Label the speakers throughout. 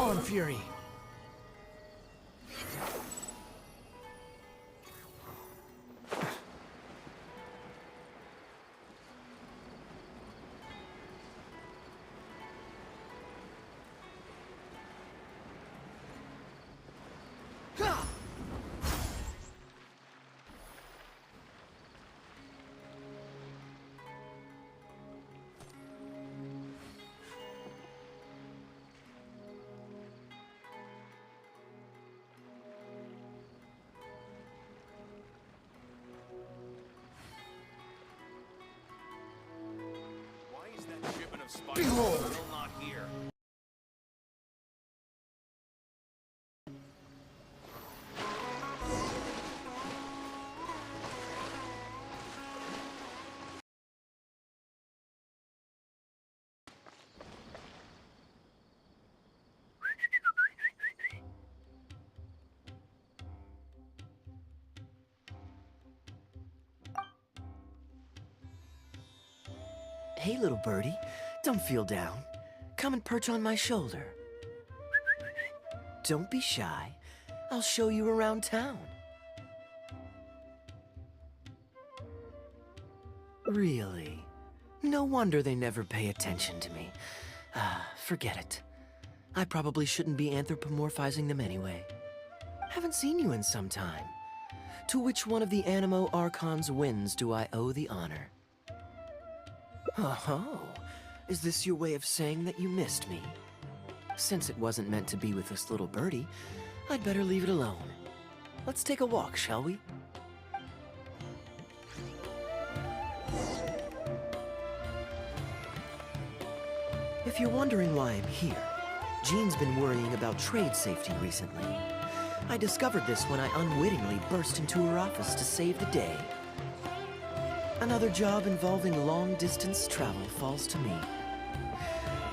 Speaker 1: on, Fury! Behold!
Speaker 2: Still not here.
Speaker 3: Hey, little birdie. Don't feel down. Come and perch on my shoulder. Don't be shy. I'll show you around town. Really? No wonder they never pay attention to me. Forget it. I probably shouldn't be anthropomorphizing them anyway. Haven't seen you in some time. To which one of the Animo Archon's winds do I owe the honor? Oh, is this your way of saying that you missed me? Since it wasn't meant to be with this little birdie, I'd better leave it alone. Let's take a walk, shall we? If you're wondering why I'm here, Jean's been worrying about trade safety recently. I discovered this when I unwittingly burst into her office to save the day. Another job involving long-distance travel falls to me.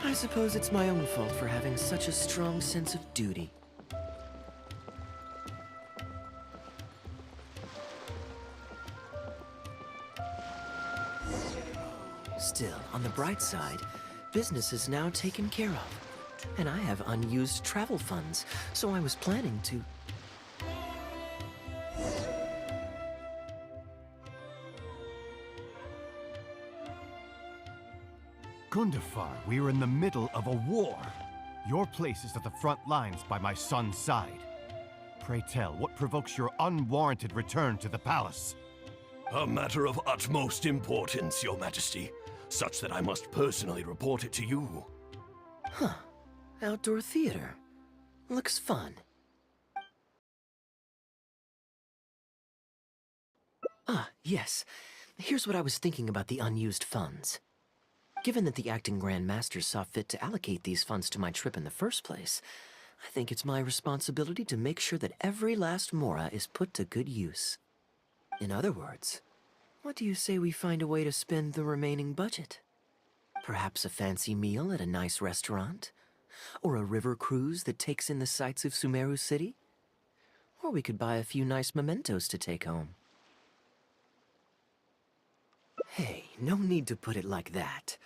Speaker 3: I suppose it's my own fault for having such a strong sense of duty. Still, on the bright side, business is now taken care of. And I have unused travel funds, so I was planning to...
Speaker 4: Gundafar, we are in the middle of a war. Your place is at the front lines by my son's side. Pray tell, what provokes your unwarranted return to the palace?
Speaker 5: A matter of utmost importance, Your Majesty, such that I must personally report it to you.
Speaker 3: Huh. Outdoor theater. Looks fun. Yes. Here's what I was thinking about the unused funds. Given that the acting Grand Master saw fit to allocate these funds to my trip in the first place, I think it's my responsibility to make sure that every last mora is put to good use. In other words, what do you say we find a way to spend the remaining budget? Perhaps a fancy meal at a nice restaurant? Or a river cruise that takes in the sights of Sumeru City? Or we could buy a few nice mementos to take home. Hey, no need to put it like that.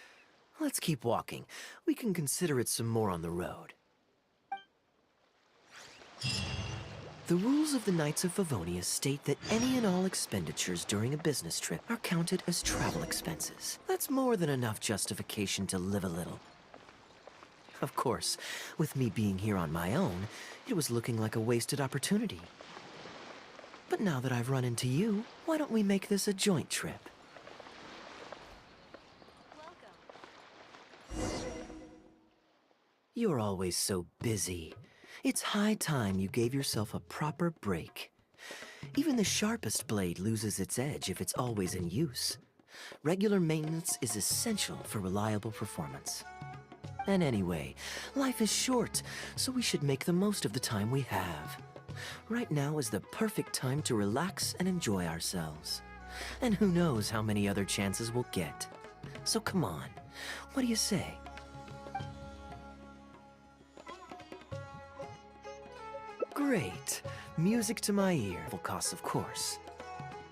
Speaker 3: Let's keep walking. We can consider it some more on the road. The rules of the Knights of Favonius state that any and all expenditures during a business trip are counted as travel expenses. That's more than enough justification to live a little. Of course, with me being here on my own, it was looking like a wasted opportunity. But now that I've run into you, why don't we make this a joint trip? You're always so busy. It's high time you gave yourself a proper break. Even the sharpest blade loses its edge if it's always in use. Regular maintenance is essential for reliable performance. And anyway, life is short, so we should make the most of the time we have. Right now is the perfect time to relax and enjoy ourselves. And who knows how many other chances we'll get. So come on, what do you say? Great. Music to my ear. Full costs, of course.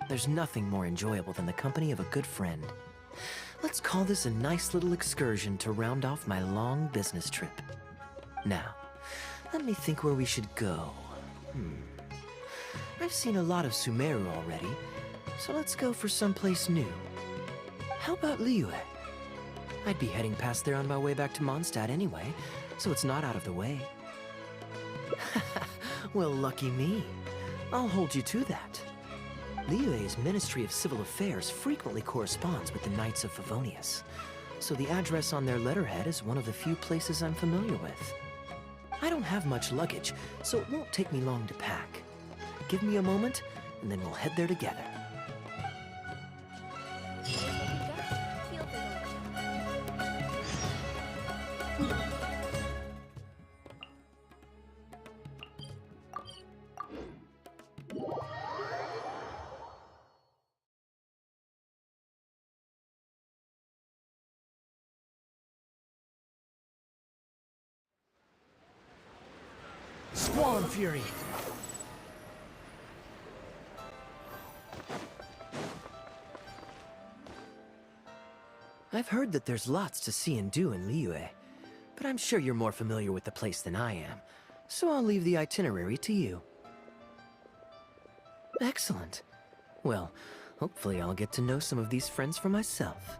Speaker 3: There's nothing more enjoyable than the company of a good friend. Let's call this a nice little excursion to round off my long business trip. Now, Let me think where we should go. I've seen a lot of Sumeru already, so let's go for someplace new. How about Liyue? I'd be heading past there on my way back to Mondstadt anyway, so it's not out of the way. Well, lucky me. I'll hold you to that. Liyue's Ministry of Civil Affairs frequently corresponds with the Knights of Favonius, so the address on their letterhead is one of the few places I'm familiar with. I don't have much luggage, so it won't take me long to pack. Give me a moment, and then we'll head there together. Squall Fury! I've heard that there's lots to see and do in Liyue, but I'm sure you're more familiar with the place than I am, so I'll leave the itinerary to you. Excellent. Well, hopefully I'll get to know some of these friends for myself.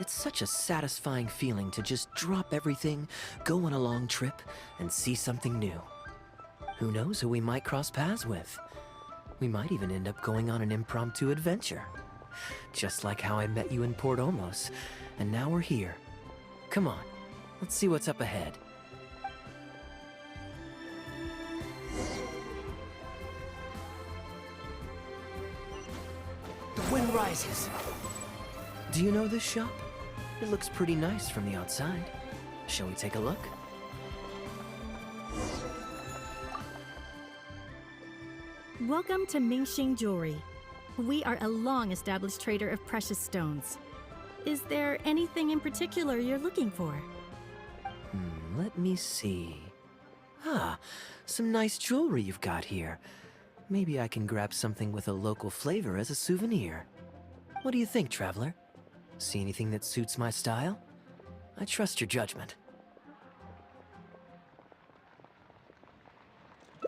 Speaker 3: It's such a satisfying feeling to just drop everything, go on a long trip, and see something new. Who knows who we might cross paths with? We might even end up going on an impromptu adventure. Just like how I met you in Port Omos, and now we're here. Come on, let's see what's up ahead. The wind rises. Do you know this shop? It looks pretty nice from the outside. Shall we take a look?
Speaker 2: Welcome to Mingxing Jewelry. We are a long-established trader of precious stones. Is there anything in particular you're looking for?
Speaker 3: Let me see. Ah, some nice jewelry you've got here. Maybe I can grab something with a local flavor as a souvenir. What do you think, traveler? See anything that suits my style? I trust your judgment.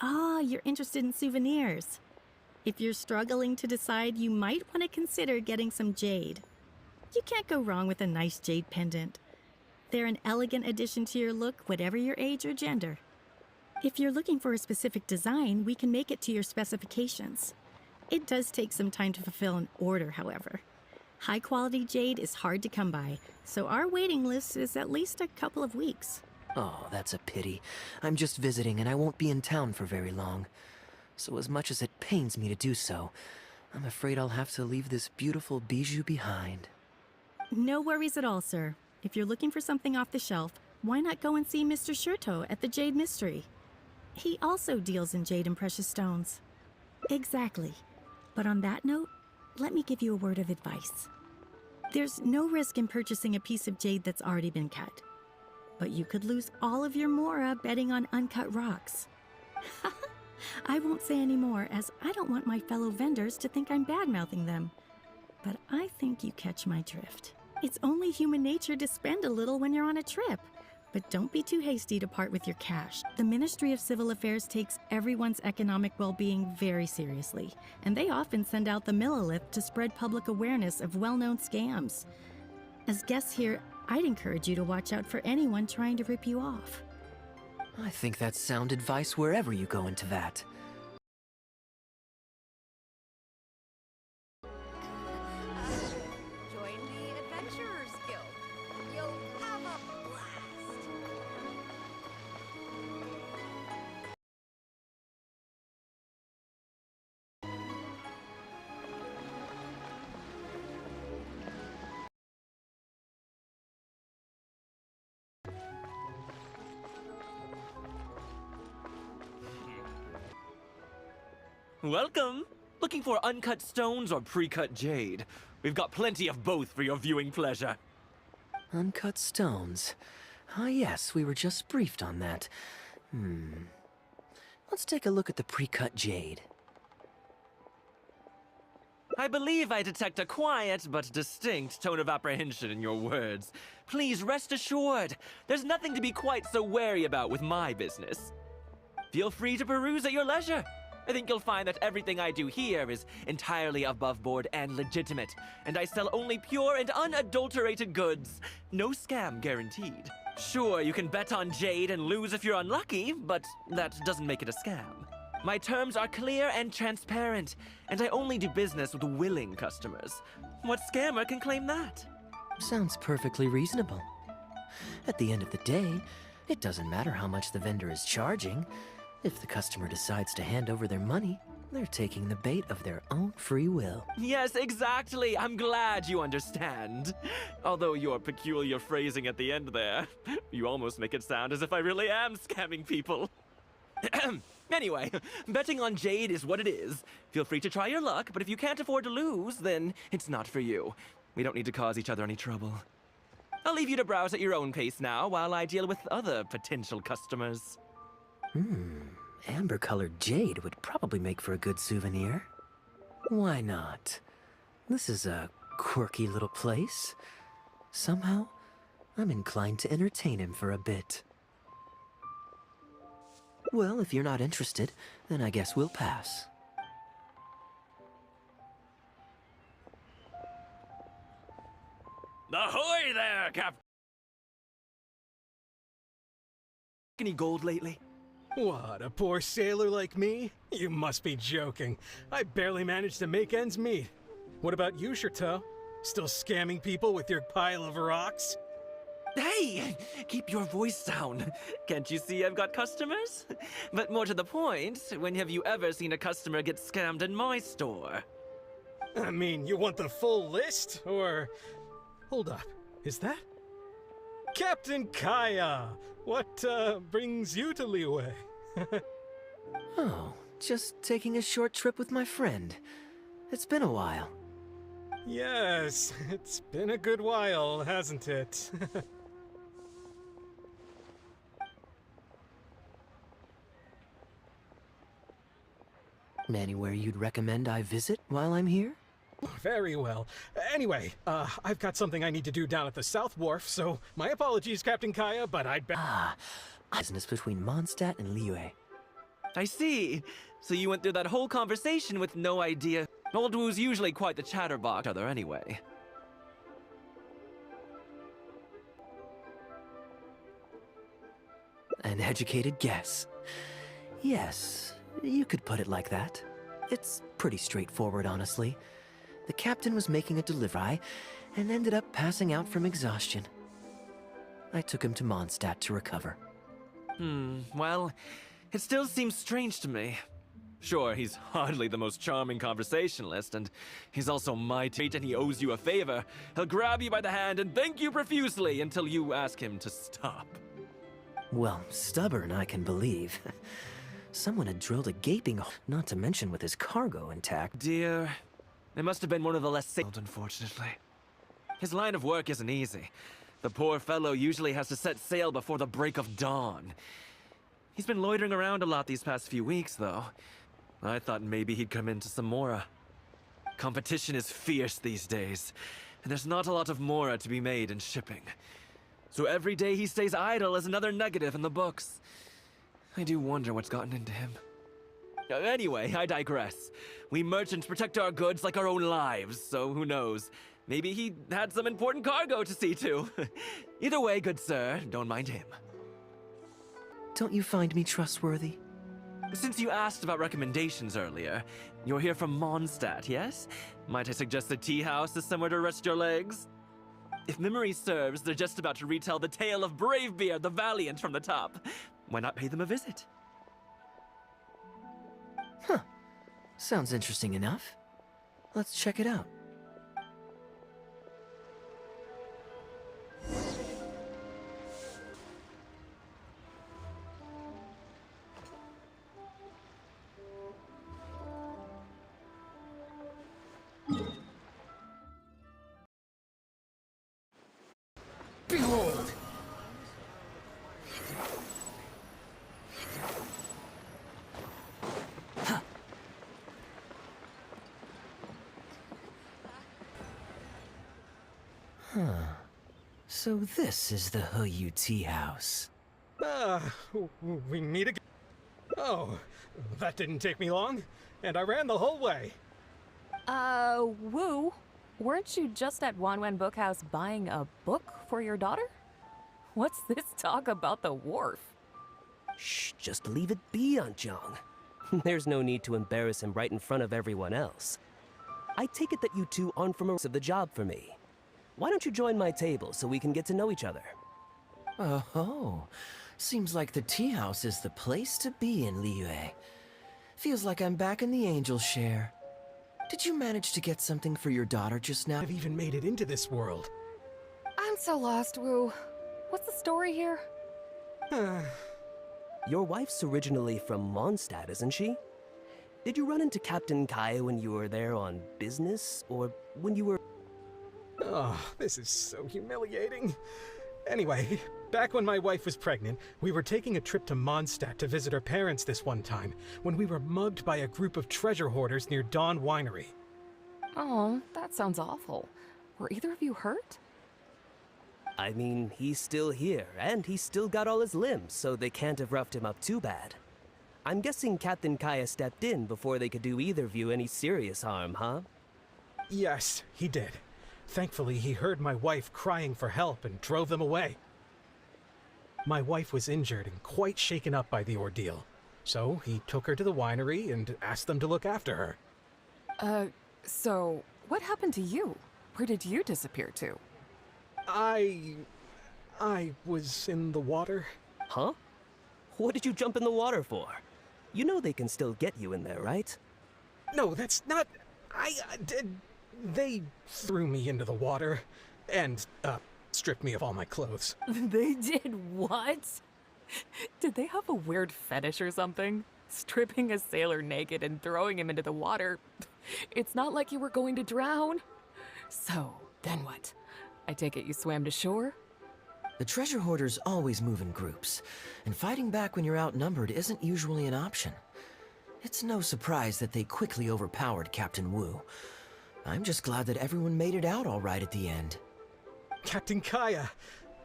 Speaker 2: Ah, you're interested in souvenirs. If you're struggling to decide, you might want to consider getting some jade. You can't go wrong with a nice jade pendant. They're an elegant addition to your look, whatever your age or gender. If you're looking for a specific design, we can make it to your specifications. It does take some time to fulfill an order, however. High-quality jade is hard to come by, so our waiting list is at least a couple of weeks.
Speaker 3: Oh, that's a pity. I'm just visiting and I won't be in town for very long. So as much as it pains me to do so, I'm afraid I'll have to leave this beautiful bijou behind.
Speaker 2: No worries at all, sir. If you're looking for something off the shelf, why not go and see Mr. Shurto at the Jade Mystery? He also deals in jade and precious stones. Exactly. But on that note, let me give you a word of advice. There's no risk in purchasing a piece of jade that's already been cut. But you could lose all of your mora betting on uncut rocks. I won't say any more, as I don't want my fellow vendors to think I'm bad-mouthing them. But I think you catch my drift. It's only human nature to spend a little when you're on a trip. But don't be too hasty to part with your cash. The Ministry of Civil Affairs takes everyone's economic well-being very seriously, and they often send out the Millilith to spread public awareness of well-known scams. As guests here, I'd encourage you to watch out for anyone trying to rip you off.
Speaker 3: I think that's sound advice wherever you go into that.
Speaker 6: Join the Adventurers Guild. You'll have a blast.
Speaker 7: Welcome! Looking for uncut stones or pre-cut jade? We've got plenty of both for your viewing pleasure.
Speaker 3: Uncut stones. Ah yes, we were just briefed on that. Let's take a look at the pre-cut jade.
Speaker 7: I believe I detect a quiet but distinct tone of apprehension in your words. Please rest assured, there's nothing to be quite so wary about with my business. Feel free to peruse at your leisure. I think you'll find that everything I do here is entirely above board and legitimate, and I sell only pure and unadulterated goods. No scam guaranteed. Sure, you can bet on Jade and lose if you're unlucky, but that doesn't make it a scam. My terms are clear and transparent, and I only do business with willing customers. What scammer can claim that?
Speaker 3: Sounds perfectly reasonable. At the end of the day, it doesn't matter how much the vendor is charging. If the customer decides to hand over their money, they're taking the bait of their own free will.
Speaker 7: Yes, exactly. I'm glad you understand. Although your peculiar phrasing at the end there, you almost make it sound as if I really am scamming people. Anyway, betting on Jade is what it is. Feel free to try your luck, but if you can't afford to lose, then it's not for you. We don't need to cause each other any trouble. I'll leave you to browse at your own pace now while I deal with other potential customers.
Speaker 3: Amber-colored jade would probably make for a good souvenir. Why not? This is a quirky little place. Somehow, I'm inclined to entertain him for a bit. Well, if you're not interested, then I guess we'll pass.
Speaker 7: Ahoy there, Cap! Any gold lately?
Speaker 8: What, a poor sailor like me? You must be joking. I barely managed to make ends meet. What about you, Xiao? Still scamming people with your pile of rocks?
Speaker 7: Hey! Keep your voice down. Can't you see I've got customers? But more to the point, when have you ever seen a customer get scammed in my store?
Speaker 8: I mean, you want the full list? Or... Hold up, is that? Captain Kaeya! What, brings you to Liyue?
Speaker 3: Oh, just taking a short trip with my friend. It's been a while.
Speaker 8: Yes, it's been a good while, hasn't it?
Speaker 3: Anywhere you'd recommend I visit while I'm here?
Speaker 8: Very well. Anyway, I've got something I need to do down at the South Wharf, so my apologies, Captain Kaeya, but I'd bet—
Speaker 3: Business between Mondstadt and Liyue.
Speaker 7: I see. So you went through that whole conversation with no idea. Old Wu's usually quite the chatterbox other anyway.
Speaker 3: An educated guess. Yes, you could put it like that. It's pretty straightforward, honestly. The captain was making a delivery and ended up passing out from exhaustion. I took him to Mondstadt to recover.
Speaker 7: Well, it still seems strange to me. Sure, he's hardly the most charming conversationalist, and he's also my mate and he owes you a favor. He'll grab you by the hand and thank you profusely until you ask him to stop.
Speaker 3: Well, stubborn, I can believe. Someone had drilled a gaping hole, not to mention with his cargo intact.
Speaker 7: Dear, it must have been one of the less sailed, unfortunately. His line of work isn't easy. The poor fellow usually has to set sail before the break of dawn. He's been loitering around a lot these past few weeks, though. I thought maybe he'd come into some Mora. Competition is fierce these days, and there's not a lot of Mora to be made in shipping. So every day he stays idle is another negative in the books. I do wonder what's gotten into him. Anyway, I digress. We merchants protect our goods like our own lives, so who knows? Maybe he had some important cargo to see to. Either way, good sir, don't mind him.
Speaker 3: Don't you find me trustworthy?
Speaker 7: Since you asked about recommendations earlier, you're here from Mondstadt, yes? Might I suggest the tea house is somewhere to rest your legs? If memory serves, they're just about to retell the tale of Bravebeard the Valiant from the top. Why not pay them a visit?
Speaker 3: Huh. Sounds interesting enough. Let's check it out. Behold! So this is the He tea house.
Speaker 8: We meet again. Oh, that didn't take me long, and I ran the whole way.
Speaker 9: Wu, weren't you just at Wanwen Bookhouse buying a book for your daughter? What's this talk about the wharf?
Speaker 10: Shh, just leave it be, Aunt Zhang. There's no need to embarrass him right in front of everyone else. I take it that you two aren't from of the job for me. Why don't you join my table so we can get to know each other?
Speaker 3: Oh, seems like the tea house is the place to be in Liyue. Feels like I'm back in the angel share. Did you manage to get something for your daughter just now?
Speaker 8: I've even made it into this world.
Speaker 9: I'm so lost, Wu. What's the story here?
Speaker 10: Your wife's originally from Mondstadt, isn't she? Did you run into Captain Kaeya when you were there on business, or when you were...
Speaker 8: Oh, this is so humiliating. Anyway, back when my wife was pregnant, we were taking a trip to Mondstadt to visit her parents this one time, when we were mugged by a group of treasure hoarders near Dawn Winery.
Speaker 9: Oh, that sounds awful. Were either of you hurt?
Speaker 10: I mean, he's still here, and he's still got all his limbs, so they can't have roughed him up too bad. I'm guessing Captain Kaeya stepped in before they could do either of you any serious harm, huh?
Speaker 8: Yes, he did. Thankfully, he heard my wife crying for help and drove them away. My wife was injured and quite shaken up by the ordeal, so he took her to the winery and asked them to look after her.
Speaker 9: So what happened to you? Where did you disappear to?
Speaker 8: I was in the water.
Speaker 10: Huh? What did you jump in the water for? You know they can still get you in there, right?
Speaker 8: No, that's not... They threw me into the water and, stripped me of all my clothes.
Speaker 9: They did what? Did they have a weird fetish or something? Stripping a sailor naked and throwing him into the water. It's not like you were going to drown. So, then what? I take it you swam to shore?
Speaker 3: The treasure hoarders always move in groups, and fighting back when you're outnumbered isn't usually an option. It's no surprise that they quickly overpowered Captain Wu. I'm just glad that everyone made it out all right at the end.
Speaker 8: Captain Kaeya,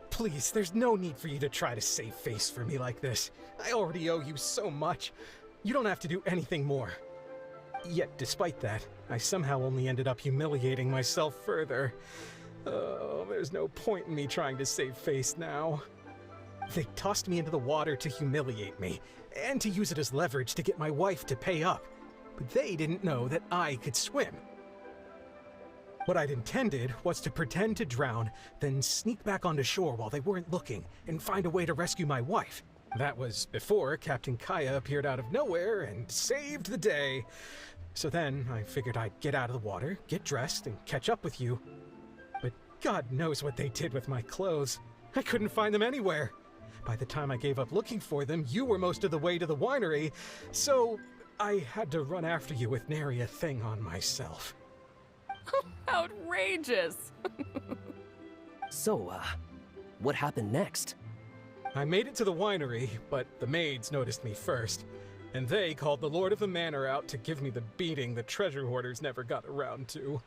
Speaker 8: please, there's no need for you to try to save face for me like this. I already owe you so much. You don't have to do anything more. Yet, despite that, I somehow only ended up humiliating myself further. Oh, there's no point in me trying to save face now. They tossed me into the water to humiliate me, and to use it as leverage to get my wife to pay up. But they didn't know that I could swim. What I'd intended was to pretend to drown, then sneak back onto shore while they weren't looking, and find a way to rescue my wife. That was before Captain Kaeya appeared out of nowhere and saved the day. So then I figured I'd get out of the water, get dressed, and catch up with you. But God knows what they did with my clothes. I couldn't find them anywhere. By the time I gave up looking for them, you were most of the way to the winery, so I had to run after you with nary a thing on myself.
Speaker 9: Outrageous!
Speaker 10: So, what happened next?
Speaker 8: I made it to the winery, but the maids noticed me first, and they called the Lord of the Manor out to give me the beating the treasure hoarders never got around to.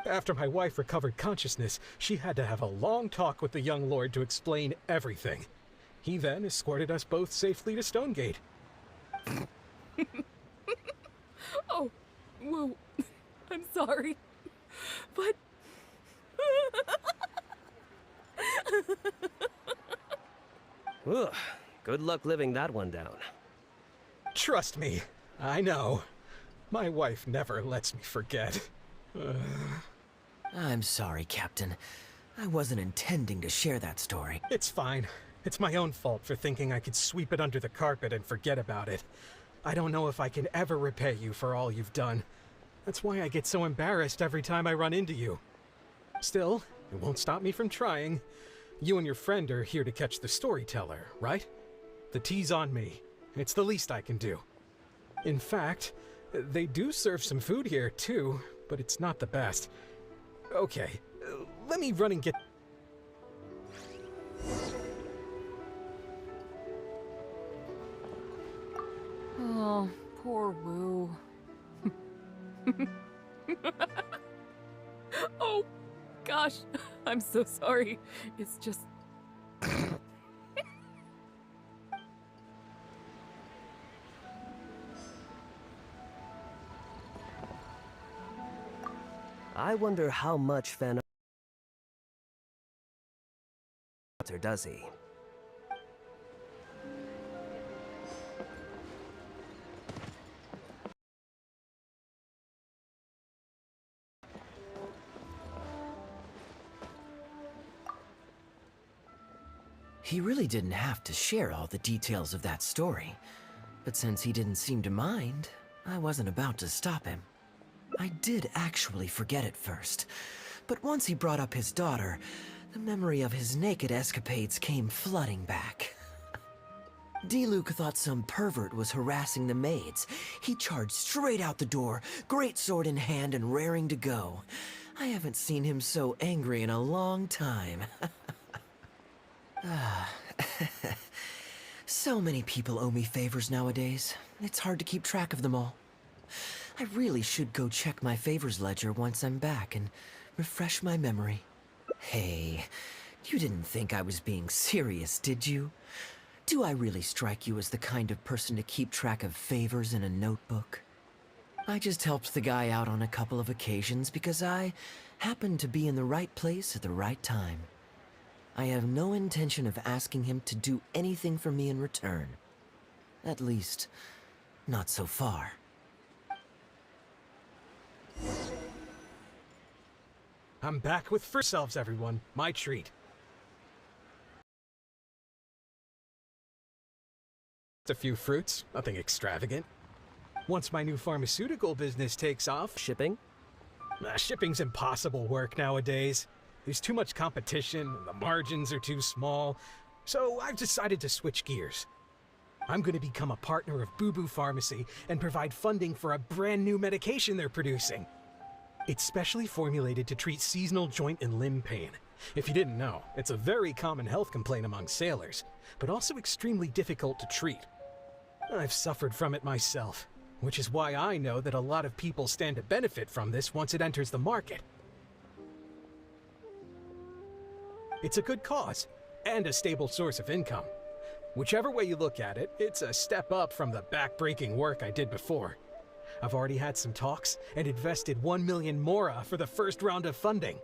Speaker 8: After my wife recovered consciousness, she had to have a long talk with the young lord to explain everything. He then escorted us both safely to Stonegate.
Speaker 9: Oh, Woo, I'm sorry, but...
Speaker 10: Ugh, good luck living that one down.
Speaker 8: Trust me, I know. My wife never lets me forget.
Speaker 3: I'm sorry, Captain. I wasn't intending to share that story.
Speaker 8: It's fine. It's my own fault for thinking I could sweep it under the carpet and forget about it. I don't know if I can ever repay you for all you've done. That's why I get so embarrassed every time I run into you. Still, it won't stop me from trying. You and your friend are here to catch the storyteller, right? The tea's on me. It's the least I can do. In fact, they do serve some food here, too, but it's not the best. Okay, let me run and get...
Speaker 9: Oh, poor Wu. Oh, gosh. I'm so sorry. It's just...
Speaker 10: I wonder how much fan or does he?
Speaker 3: He really didn't have to share all the details of that story. But since he didn't seem to mind, I wasn't about to stop him. I did actually forget at first, but once he brought up his daughter, the memory of his naked escapades came flooding back. Diluc thought some pervert was harassing the maids. He charged straight out the door, great sword in hand and raring to go. I haven't seen him so angry in a long time. So many people owe me favors nowadays. It's hard to keep track of them all. I really should go check my favors ledger once I'm back and refresh my memory. Hey, you didn't think I was being serious, did you? Do I really strike you as the kind of person to keep track of favors in a notebook? I just helped the guy out on a couple of occasions because I happened to be in the right place at the right time. I have no intention of asking him to do anything for me in return. At least, not so far.
Speaker 8: I'm back with first selves, everyone. My treat. A few fruits, nothing extravagant. Once my new pharmaceutical business takes off...
Speaker 10: Shipping?
Speaker 8: Shipping's impossible work nowadays. There's too much competition, the margins are too small, so I've decided to switch gears. I'm going to become a partner of Boo Boo Pharmacy and provide funding for a brand new medication they're producing. It's specially formulated to treat seasonal joint and limb pain. If you didn't know, it's a very common health complaint among sailors, but also extremely difficult to treat. I've suffered from it myself, which is why I know that a lot of people stand to benefit from this once it enters the market. It's a good cause, and a stable source of income. Whichever way you look at it, it's a step up from the back-breaking work I did before. I've already had some talks and invested 1 million mora for the first round of funding.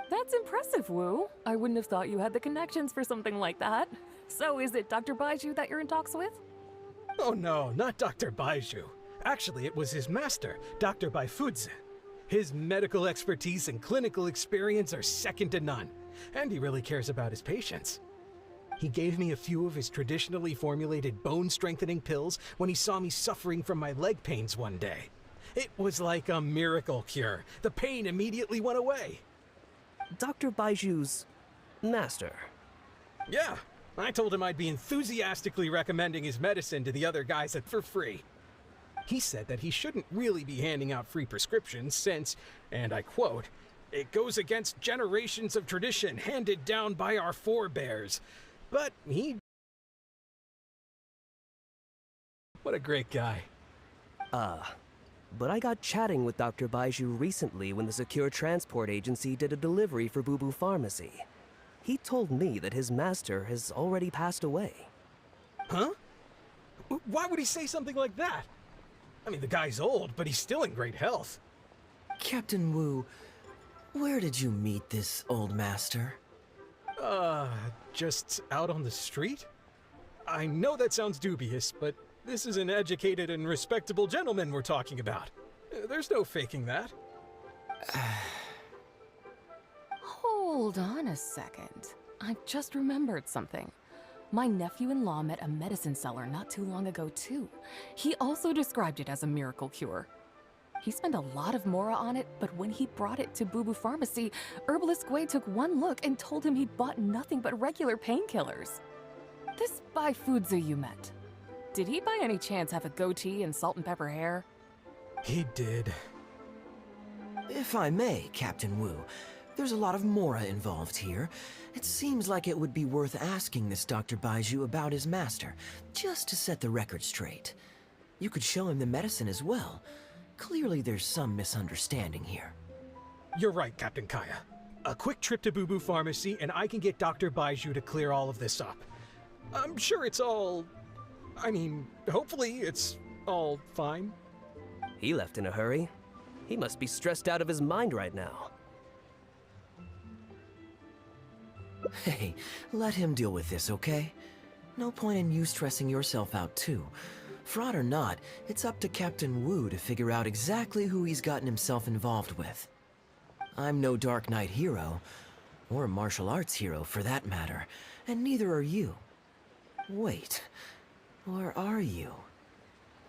Speaker 9: That's impressive, Wu. I wouldn't have thought you had the connections for something like that. So is it Dr. Baiju that you're in talks with?
Speaker 8: Oh no, not Dr. Baiju. Actually, it was his master, Dr. Baifudze. His medical expertise and clinical experience are second to none, and he really cares about his patients. He gave me a few of his traditionally formulated bone-strengthening pills when he saw me suffering from my leg pains one day. It was like a miracle cure. The pain immediately went away.
Speaker 10: Dr. Baiju's master?
Speaker 8: Yeah, I told him I'd be enthusiastically recommending his medicine to the other guys for free. He said that he shouldn't really be handing out free prescriptions since, and I quote, "It goes against generations of tradition handed down by our forebears." But he... What a great guy.
Speaker 10: But I got chatting with Dr. Baiju recently when the Secure Transport Agency did a delivery for Boo Boo Pharmacy. He told me that his master has already passed away.
Speaker 8: Huh? Why would he say something like that? I mean, the guy's old, but he's still in great health.
Speaker 3: Captain Wu, where did you meet this old master?
Speaker 8: Just out on the street? I know that sounds dubious, but this is an educated and respectable gentleman we're talking about. There's no faking that.
Speaker 9: Hold on a second. I just remembered something. My nephew-in-law met a medicine seller not too long ago, too. He also described it as a miracle cure. He spent a lot of mora on it, but when he brought it to Boo Boo Pharmacy, Herbalist Gui took one look and told him he'd bought nothing but regular painkillers. This Baifudze you met, did he by any chance have a goatee and salt and pepper hair?
Speaker 8: He did.
Speaker 3: If I may, Captain Wu, there's a lot of mora involved here. It seems like it would be worth asking this Dr. Baiju about his master, just to set the record straight. You could show him the medicine as well. Clearly there's some misunderstanding here.
Speaker 8: You're right, Captain Kaeya. A quick trip to Boo Boo Pharmacy, and I can get Dr. Baiju to clear all of this up. I'm sure it's all... I mean, hopefully it's all fine.
Speaker 10: He left in a hurry. He must be stressed out of his mind right now.
Speaker 3: Hey, let him deal with this, okay? No point in you stressing yourself out, too. Fraud or not, it's up to Captain Wu to figure out exactly who he's gotten himself involved with. I'm no Dark Knight hero, or a martial arts hero for that matter, and neither are you. Wait, or are you?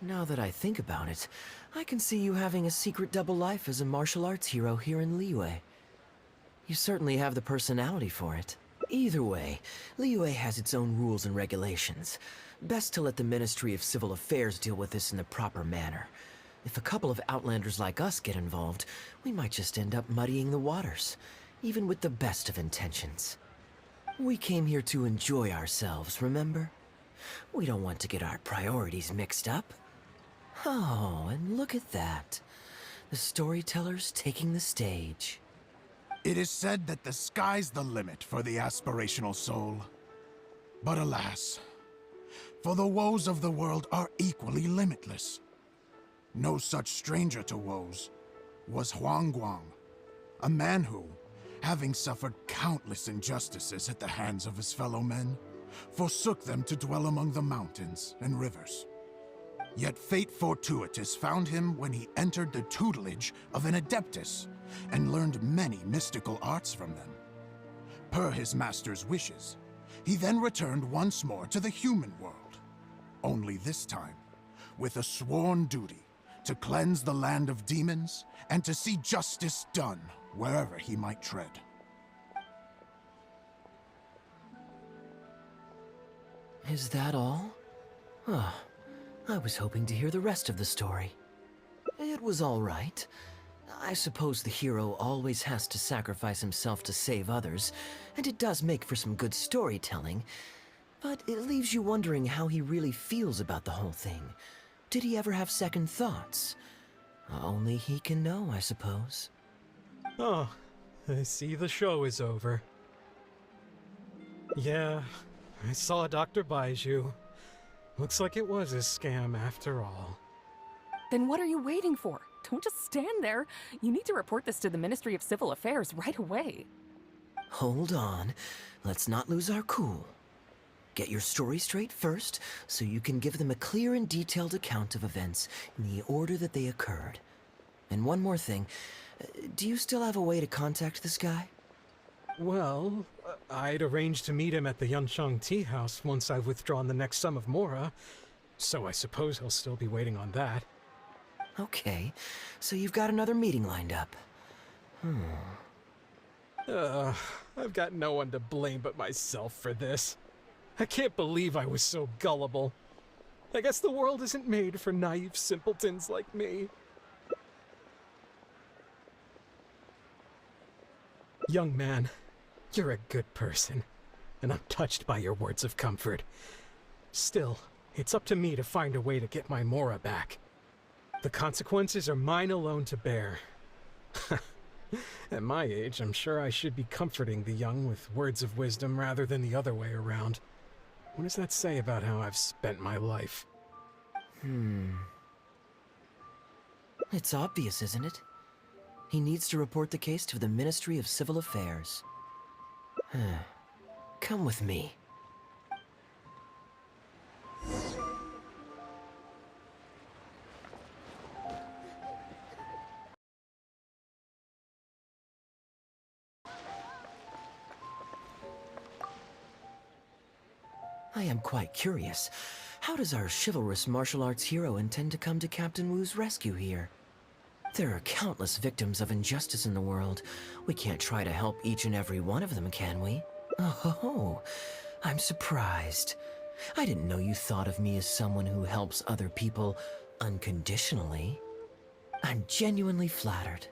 Speaker 3: Now that I think about it, I can see you having a secret double life as a martial arts hero here in Liyue. You certainly have the personality for it. Either way, Liyue has its own rules and regulations. Best to let the Ministry of Civil Affairs deal with this in the proper manner. If a couple of outlanders like us get involved, we might just end up muddying the waters, even with the best of intentions. We came here to enjoy ourselves, remember? We don't want to get our priorities mixed up. Oh, and look at that. The storyteller's taking the stage.
Speaker 11: It is said that the sky's the limit for the aspirational soul. But alas, for the woes of the world are equally limitless. No such stranger to woes was Huang Guang, a man who, having suffered countless injustices at the hands of his fellow men, forsook them to dwell among the mountains and rivers. Yet fate fortuitous found him when he entered the tutelage of an adeptus and learned many mystical arts from them. Per his master's wishes, he then returned once more to the human world, only this time with a sworn duty to cleanse the land of demons and to see justice done wherever he might tread.
Speaker 3: Is that all? Oh, I was hoping to hear the rest of the story. It was all right. I suppose the hero always has to sacrifice himself to save others, and it does make for some good storytelling. But it leaves you wondering how he really feels about the whole thing. Did he ever have second thoughts? Only he can know, I suppose.
Speaker 8: Oh, I see the show is over. Yeah, I saw Dr. Baiju. Looks like it was a scam after all.
Speaker 9: Then what are you waiting for? Don't just stand there. You need to report this to the Ministry of Civil Affairs right away.
Speaker 3: Hold on. Let's not lose our cool. Get your story straight first, so you can give them a clear and detailed account of events in the order that they occurred. And one more thing. Do you still have a way to contact this guy?
Speaker 8: Well, I'd arranged to meet him at the Yanshang Tea House once I've withdrawn the next sum of Mora, so I suppose he'll still be waiting on that.
Speaker 3: Okay, so you've got another meeting lined up.
Speaker 8: I've got no one to blame but myself for this. I can't believe I was so gullible. I guess the world isn't made for naive simpletons like me. Young man, you're a good person, and I'm touched by your words of comfort. Still, it's up to me to find a way to get my Mora back. The consequences are mine alone to bear. At my age, I'm sure I should be comforting the young with words of wisdom rather than the other way around. What does that say about how I've spent my life?
Speaker 3: It's obvious, isn't it? He needs to report the case to the Ministry of Civil Affairs. Come with me. I am quite curious. How does our chivalrous martial arts hero intend to come to Captain Wu's rescue here? There are countless victims of injustice in the world. We can't try to help each and every one of them, can we? Oh, I'm surprised. I didn't know you thought of me as someone who helps other people unconditionally. I'm genuinely flattered.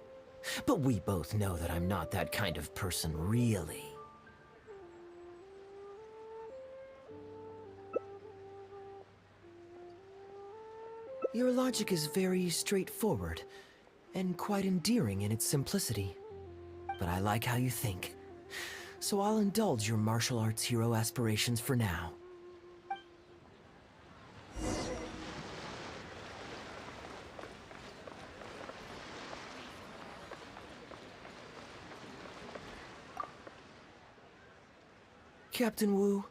Speaker 3: But we both know that I'm not that kind of person, really. Your logic is very straightforward, and quite endearing in its simplicity. but I like how you think. So I'll indulge your martial arts hero aspirations for now. Captain Wu,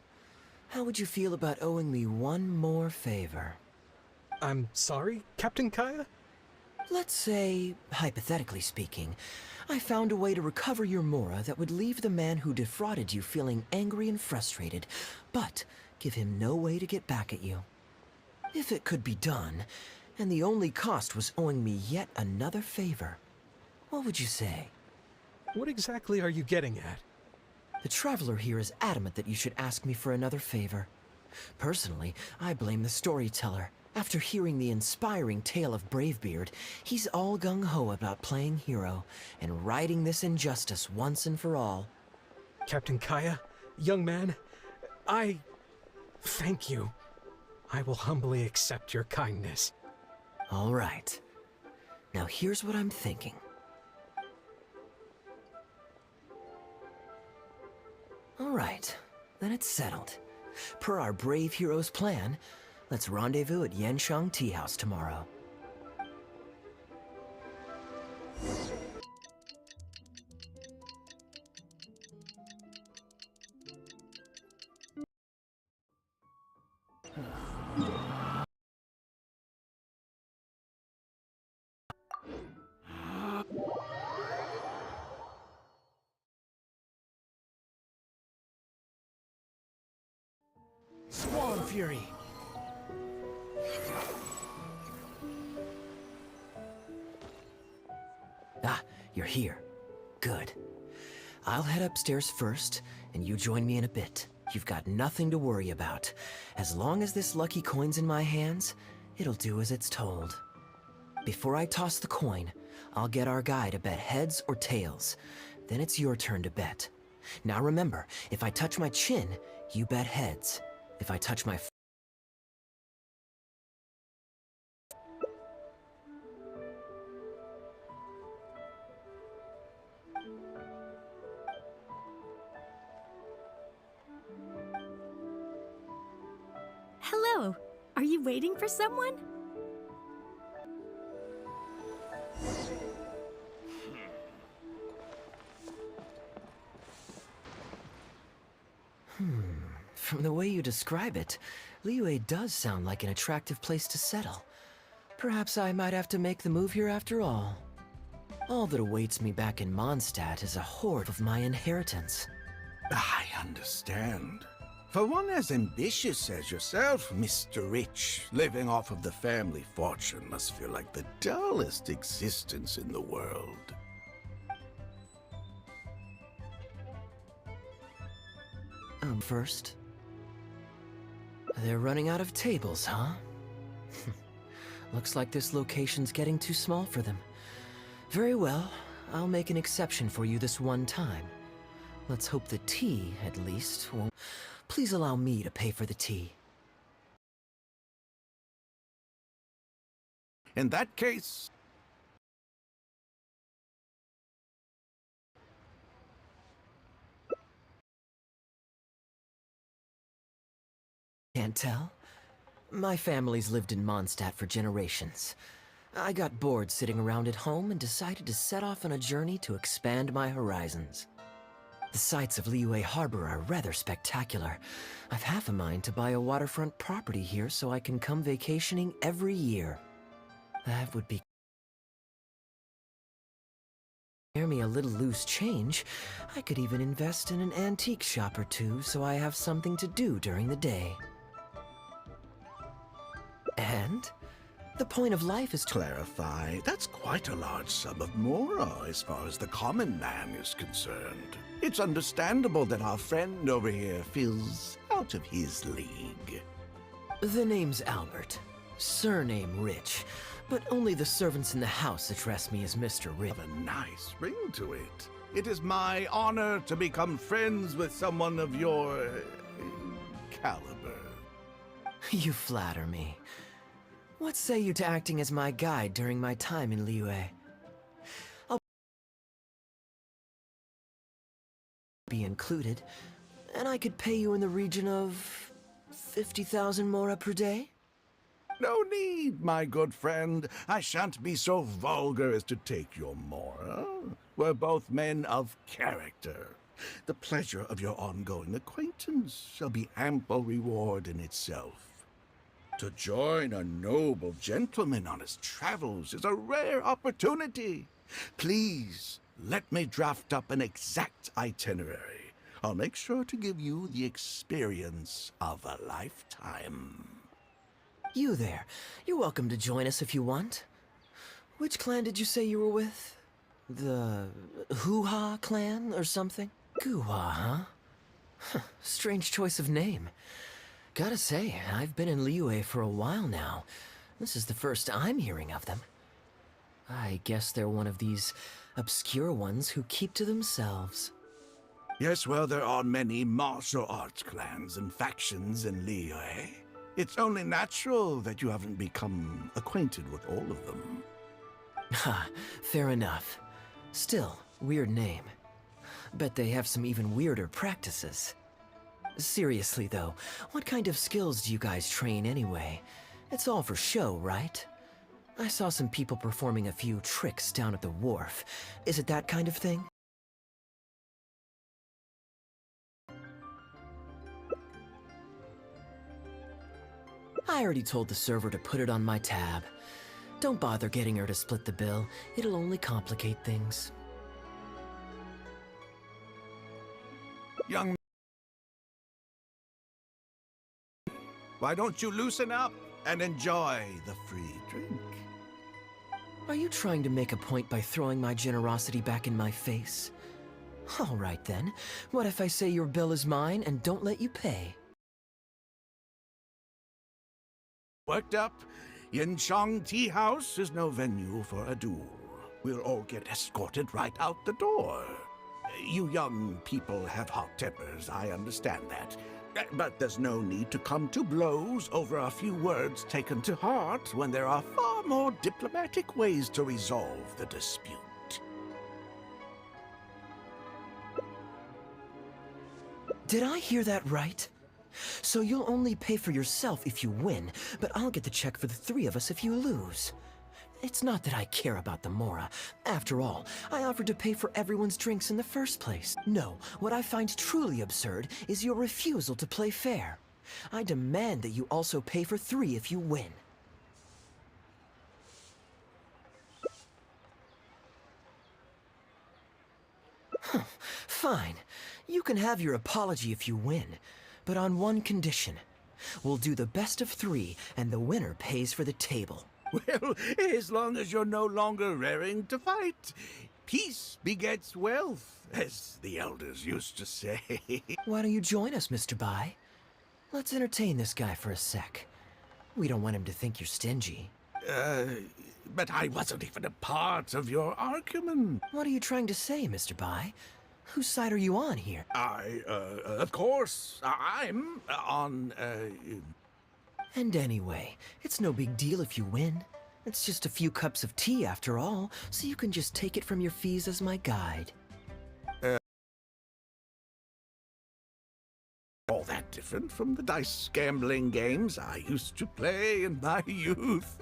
Speaker 3: how would you feel about owing me one more favor?
Speaker 8: I'm sorry, Captain Kaeya?
Speaker 3: Let's say, hypothetically speaking, I found a way to recover your Mora that would leave the man who defrauded you feeling angry and frustrated, but give him no way to get back at you. If it could be done, and the only cost was owing me yet another favor, what would you say?
Speaker 8: What exactly are you getting at?
Speaker 3: The Traveler here is adamant that you should ask me for another favor. Personally, I blame the storyteller. After hearing the inspiring tale of Bravebeard, he's all gung-ho about playing hero and righting this injustice once and for all.
Speaker 8: Captain Kaeya, young man, I thank you. I will humbly accept your kindness.
Speaker 3: All right. Now here's what I'm thinking. All right, then it's settled. Per our brave hero's plan, let's rendezvous at Yanshang Tea House tomorrow.
Speaker 7: Swan Fury!
Speaker 3: Ah, you're here. Good. I'll head upstairs first, and you join me in a bit. You've got nothing to worry about. As long as this lucky coin's in my hands, it'll do as it's told. Before I toss the coin, I'll get our guy to bet heads or tails. Then it's your turn to bet. Now remember, if I touch my chin, you bet heads. If I touch my...
Speaker 2: Hello. Are you waiting for someone?
Speaker 3: From the way you describe it, Liyue does sound like an attractive place to settle. Perhaps I might have to make the move here after all. All that awaits me back in Mondstadt is a hoard of my inheritance.
Speaker 12: I understand. For one as ambitious as yourself, Mr. Rich, living off of the family fortune must feel like the dullest existence in the world.
Speaker 3: First? They're running out of tables, huh? Looks like this location's getting too small for them. Very well, I'll make an exception for you this one time. Let's hope the tea, at least, won't... Please allow me to pay for the tea.
Speaker 12: In that case...
Speaker 3: Can't tell? My family's lived in Mondstadt for generations. I got bored sitting around at home and decided to set off on a journey to expand my horizons. The sights of Liyue Harbor are rather spectacular. I've half a mind to buy a waterfront property here so I can come vacationing every year. That would be... Spare me a little loose change. I could even invest in an antique shop or two so I have something to do during the day. And the point of life is to
Speaker 12: clarify, that's quite a large sum of Mora as far as the common man is concerned. It's understandable that our friend over here feels out of his league.
Speaker 3: The name's Albert. Surname Rich. But only the servants in the house address me as Mr. Rich.
Speaker 12: Have a nice ring to it. It is my honor to become friends with someone of your... caliber.
Speaker 3: You flatter me. What say you to acting as my guide during my time in Liyue? be included, and I could pay you in the region of 50,000 mora per day?
Speaker 12: No need, my good friend. I shan't be so vulgar as to take your mora. We're both men of character. The pleasure of your ongoing acquaintance shall be ample reward in itself. To join a noble gentleman on his travels is a rare opportunity. Please, let me draft up an exact itinerary. I'll make sure to give you the experience of a lifetime.
Speaker 3: You there. You're welcome to join us if you want. Which clan did you say you were with? The Hoo-Ha clan or something? Goo-Ha, huh? Strange choice of name. Gotta say, I've been in Liyue for a while now. This is the first I'm hearing of them. I guess they're one of these obscure ones who keep to themselves.
Speaker 12: Yes, well, there are many martial arts clans and factions in Liyue. It's only natural that you haven't become acquainted with all of them.
Speaker 3: Ha, fair enough. Still, weird name. Bet they have some even weirder practices. Seriously though, what kind of skills do you guys train anyway? It's all for show, right? I saw some people performing a few tricks down at the wharf. Is it that kind of thing? I already told the server to put it on my tab. Don't bother getting her to split the bill. It'll only complicate things.
Speaker 12: Young, why don't you loosen up and enjoy the free drink?
Speaker 3: Are you trying to make a point by throwing my generosity back in my face? All right then. What if I say your bill is mine and don't let you pay?
Speaker 12: Worked up? Yinchang Tea House is no venue for a duel. We'll all get escorted right out the door. You young people have hot tempers, I understand that. But there's no need to come to blows over a few words taken to heart when there are far more diplomatic ways to resolve the dispute.
Speaker 3: Did I hear that right? So you'll only pay for yourself if you win, but I'll get the check for the three of us if you lose. It's not that I care about the mora. After all, I offered to pay for everyone's drinks in the first place. No, what I find truly absurd is your refusal to play fair. I demand that you also pay for three if you win. Fine. You can have your apology if you win, but on one condition. We'll do the best of three, and the winner pays for the table.
Speaker 12: Well, as long as you're no longer raring to fight. Peace begets wealth, as the elders used to say.
Speaker 3: Why don't you join us, Mr. Bai? Let's entertain this guy for a sec. We don't want him to think you're stingy.
Speaker 12: But I wasn't even a part of your argument.
Speaker 3: What are you trying to say, Mr. Bai? Whose side are you on here?
Speaker 12: Of course, I'm on,
Speaker 3: And anyway, it's no big deal if you win. It's just a few cups of tea after all, so you can just take it from your fees as my guide.
Speaker 12: All that different from the dice gambling games I used to play in my youth.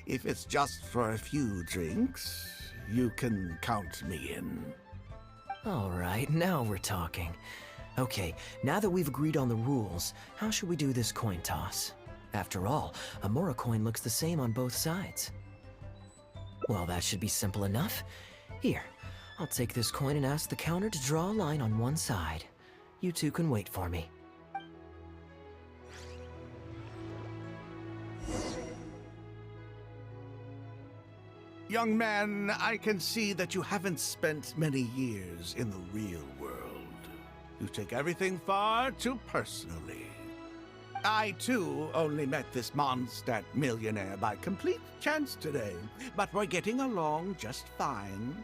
Speaker 12: If it's just for a few drinks, you can count me in.
Speaker 3: All right, now we're talking. Okay, now that we've agreed on the rules, how should we do this coin toss? After all, a Mora coin looks the same on both sides. Well, that should be simple enough. Here, I'll take this coin and ask the counter to draw a line on one side. You two can wait for me.
Speaker 12: Young man, I can see that you haven't spent many years in the real world. You take everything far too personally. I, too, only met this Mondstadt millionaire by complete chance today, but we're getting along just fine.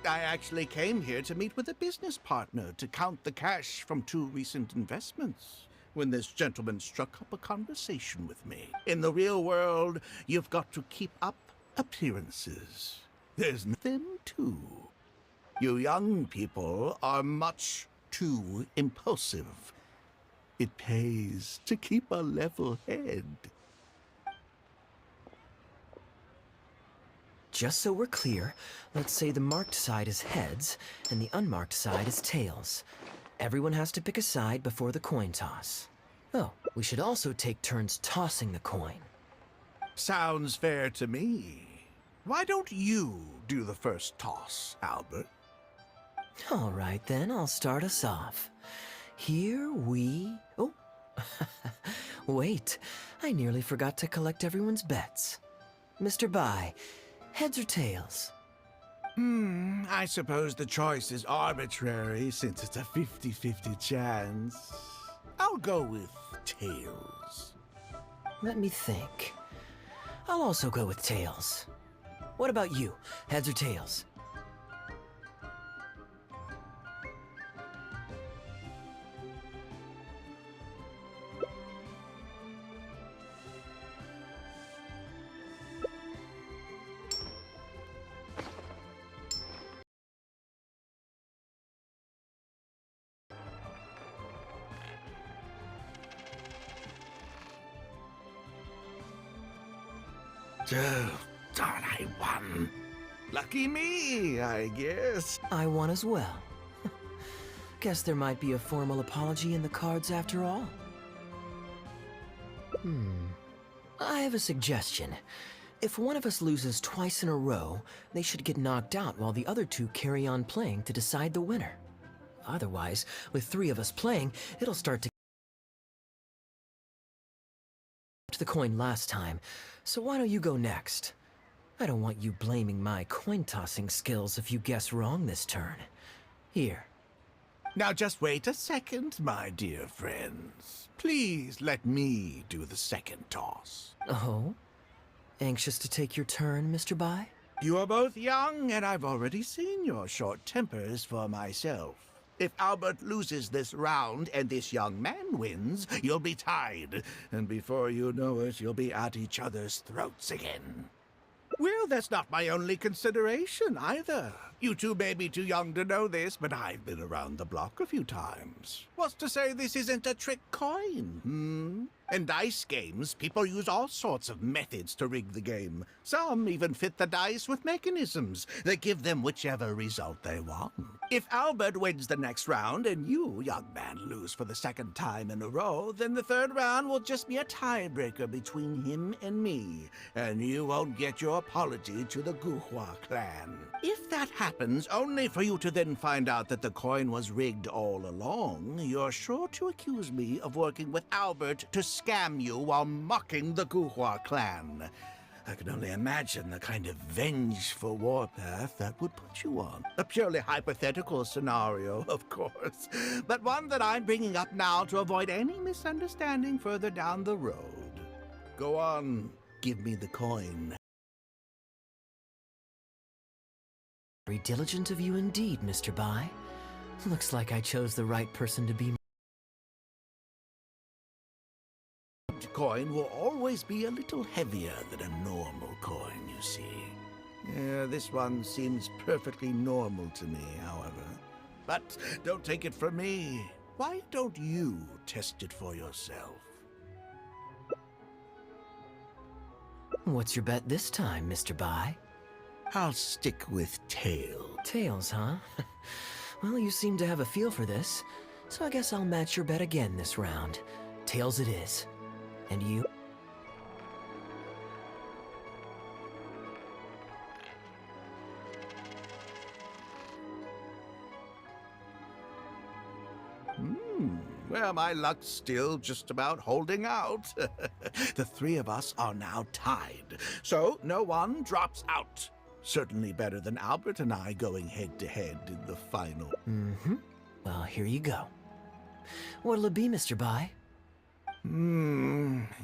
Speaker 12: I actually came here to meet with a business partner to count the cash from 2 recent investments, when this gentleman struck up a conversation with me. In the real world, you've got to keep up appearances. There's them too. You young people are much too impulsive. It pays to keep a level head.
Speaker 3: Just so we're clear, let's say the marked side is heads, and the unmarked side is tails. Everyone has to pick a side before the coin toss. Oh, we should also take turns tossing the coin.
Speaker 12: Sounds fair to me. Why don't you do the first toss, Albert?
Speaker 3: All right, then, I'll start us off. Here we... Oh, wait, I nearly forgot to collect everyone's bets. Mr. Bai, heads or tails?
Speaker 12: I suppose the choice is arbitrary since it's a 50-50 chance. I'll go with tails.
Speaker 3: Let me think. I'll also go with tails. What about you, heads or tails?
Speaker 12: Oh, darn, I won. Lucky me, I guess.
Speaker 3: I won as well. Guess there might be a formal apology in the cards after all. I have a suggestion. If one of us loses twice in a row, they should get knocked out while the other two carry on playing to decide the winner. Otherwise, with three of us playing, it'll start to the coin last time, so why don't you go next? I don't want you blaming my coin-tossing skills if you guess wrong this turn. Here.
Speaker 12: Now just wait a second, my dear friends. Please let me do the second toss.
Speaker 3: Oh? Anxious to take your turn, Mr. Bai?
Speaker 12: You are both young, and I've already seen your short tempers for myself. If Albert loses this round and this young man wins, you'll be tied. And before you know it, you'll be at each other's throats again. Well, that's not my only consideration, either. You two may be too young to know this, but I've been around the block a few times. What's to say this isn't a trick coin, In dice games, people use all sorts of methods to rig the game. Some even fit the dice with mechanisms that give them whichever result they want. If Albert wins the next round and you, young man, lose for the second time in a row, then the third round will just be a tiebreaker between him and me, and you won't get your apology to the Guhua clan. If that happens, only for you to then find out that the coin was rigged all along, you're sure to accuse me of working with Albert to scam you while mocking the Guhua clan. I can only imagine the kind of vengeful warpath that would put you on. A purely hypothetical scenario, of course, but one that I'm bringing up now to avoid any misunderstanding further down the road. Go on, give me the coin.
Speaker 3: Very diligent of you indeed, Mr. Bai. Looks like I chose the right person to be.
Speaker 12: Coin will always be a little heavier than a normal coin, you see. Yeah, this one seems perfectly normal to me, however. But don't take it from me. Why don't you test it for yourself?
Speaker 3: What's your bet this time, Mr. Bai?
Speaker 12: I'll stick with tails.
Speaker 3: Tails, huh? Well, you seem to have a feel for this, so I guess I'll match your bet again this round. Tails it is. And you?
Speaker 12: Well, my luck's still just about holding out. The three of us are now tied, so no one drops out. Certainly better than Albert and I going head-to-head in the final.
Speaker 3: Well, here you go. What'll it be, Mr. Bai?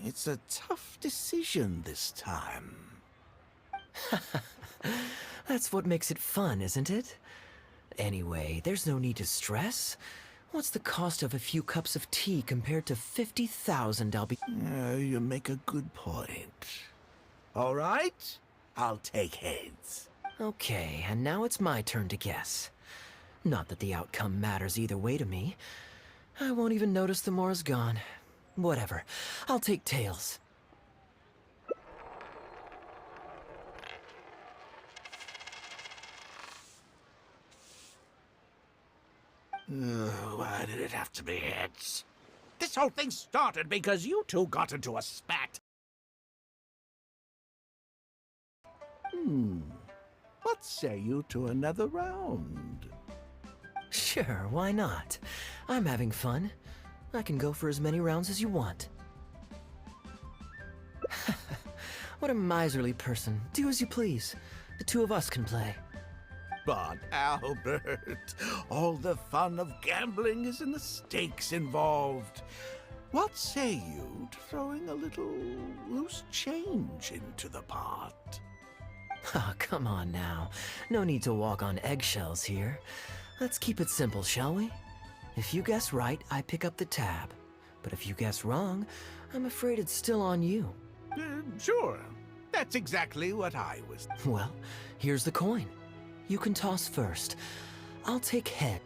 Speaker 12: It's a tough decision this time.
Speaker 3: That's what makes it fun, isn't it? Anyway, there's no need to stress. What's the cost of a few cups of tea compared to 50,000 I'll be...
Speaker 12: You make a good point. All right, I'll take heads.
Speaker 3: Okay, and now it's my turn to guess. Not that the outcome matters either way to me. I won't even notice the more's gone. Whatever. I'll take tails.
Speaker 12: Why did it have to be heads? This whole thing started because you two got into a spat. What say you to another round?
Speaker 3: Sure, why not? I'm having fun. I can go for as many rounds as you want. What a miserly person. Do as you please. The two of us can play.
Speaker 12: But, Albert, all the fun of gambling is in the stakes involved. What say you to throwing a little loose change into the pot?
Speaker 3: Oh, come on now. No need to walk on eggshells here. Let's keep it simple, shall we? If you guess right, I pick up the tab. But if you guess wrong, I'm afraid it's still on you.
Speaker 12: Sure. That's exactly what I was...
Speaker 3: Well, here's the coin. You can toss first. I'll take head.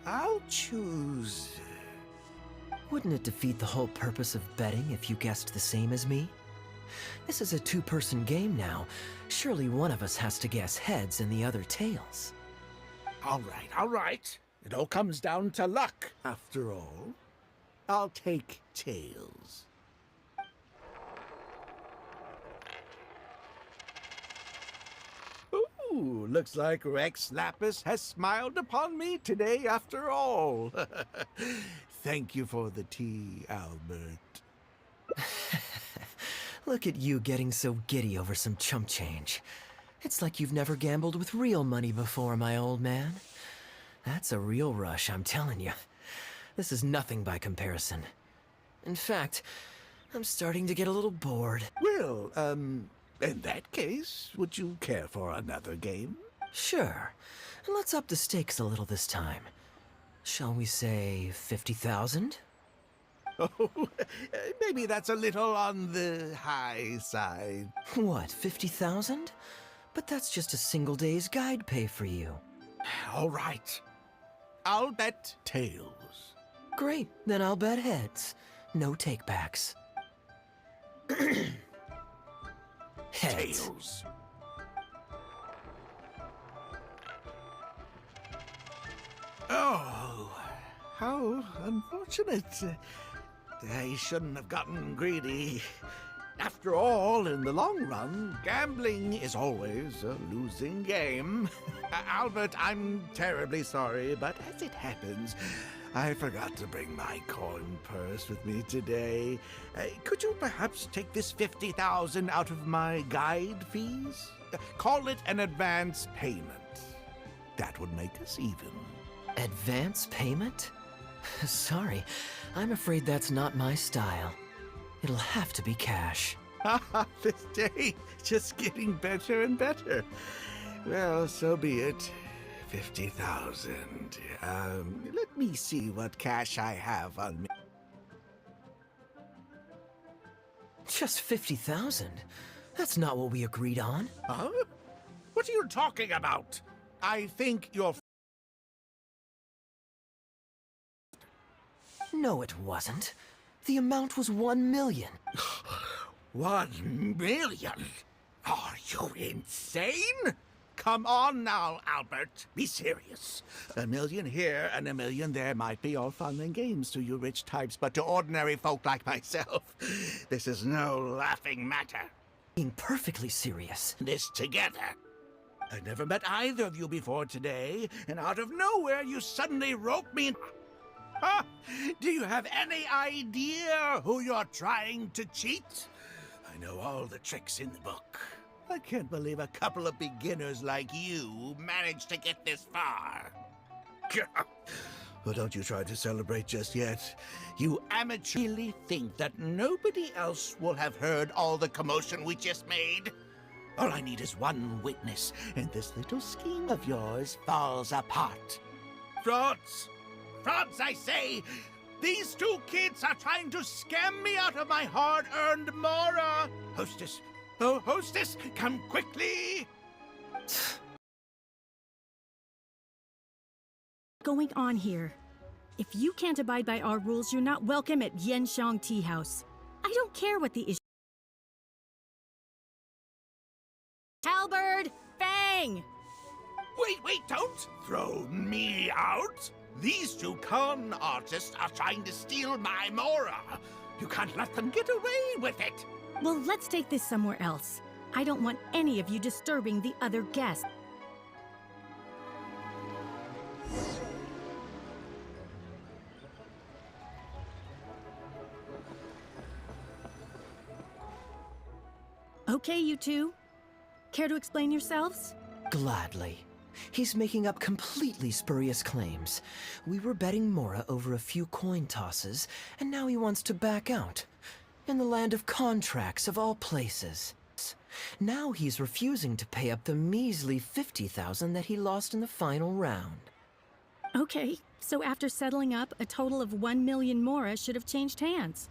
Speaker 12: I'll choose...
Speaker 3: Wouldn't it defeat the whole purpose of betting if you guessed the same as me? This is a two-person game now. Surely one of us has to guess heads and the other tails.
Speaker 12: All right. It all comes down to luck, after all. I'll take tails. Ooh, looks like Rex Lapis has smiled upon me today after all. Thank you for the tea, Albert.
Speaker 3: Look at you getting so giddy over some chump change. It's like you've never gambled with real money before, my old man. That's a real rush, I'm telling you. This is nothing by comparison. In fact, I'm starting to get a little bored.
Speaker 12: Well, in that case, would you care for another game?
Speaker 3: Sure. And let's up the stakes a little this time. Shall we say 50,000?
Speaker 12: Oh, maybe that's a little on the high side.
Speaker 3: What, 50,000? But that's just a single day's guide pay for you.
Speaker 12: All right. I'll bet tails.
Speaker 3: Great, then I'll bet heads. No takebacks. Heads.
Speaker 12: Tails. Oh, how unfortunate. I shouldn't have gotten greedy. After all, in the long run, gambling is always a losing game. Albert, I'm terribly sorry, but as it happens, I forgot to bring my coin purse with me today. Could you perhaps take this 50,000 out of my guide fees? Call it an advance payment. That would make us even.
Speaker 3: Advance payment? Sorry, I'm afraid that's not my style. It'll have to be cash.
Speaker 12: This day, just getting better and better. Well, so be it. 50,000. Let me see what cash I have on me.
Speaker 3: Just 50,000? That's not what we agreed on.
Speaker 12: Huh? What are you talking about? I think you're...
Speaker 3: No, it wasn't. The amount was 1 million.
Speaker 12: 1 million? Are you insane? Come on now, Albert. Be serious. 1 million here and 1 million there might be all fun and games to you rich types, but to ordinary folk like myself, this is no laughing matter.
Speaker 3: Being perfectly serious.
Speaker 12: This together. I never met either of you before today, and out of nowhere you suddenly rope me in... Huh? Do you have any idea who you're trying to cheat? I know all the tricks in the book. I can't believe a couple of beginners like you managed to get this far. Well, don't you try to celebrate just yet. You amateurs really think that nobody else will have heard all the commotion we just made? All I need is one witness, and this little scheme of yours falls apart. Frauds! Frauds, I say! These two kids are trying to scam me out of my hard-earned mora! Hostess! Oh, hostess, come quickly!
Speaker 2: going on here? If you can't abide by our rules, you're not welcome at Yanxiang Tea House. I don't care what the issue. Halberd! Fang!
Speaker 12: Wait, don't throw me out! These two con artists are trying to steal my Mora. You can't let them get away with it.
Speaker 2: Well, let's take this somewhere else. I don't want any of you disturbing the other guests. Okay, you two. Care to explain yourselves?
Speaker 3: Gladly. He's making up completely spurious claims. We were betting Mora over a few coin tosses, and now he wants to back out. In the land of contracts, of all places. Now he's refusing to pay up the measly 50,000 that he lost in the final round.
Speaker 2: Okay, so after settling up, a total of 1 million Mora should have changed hands.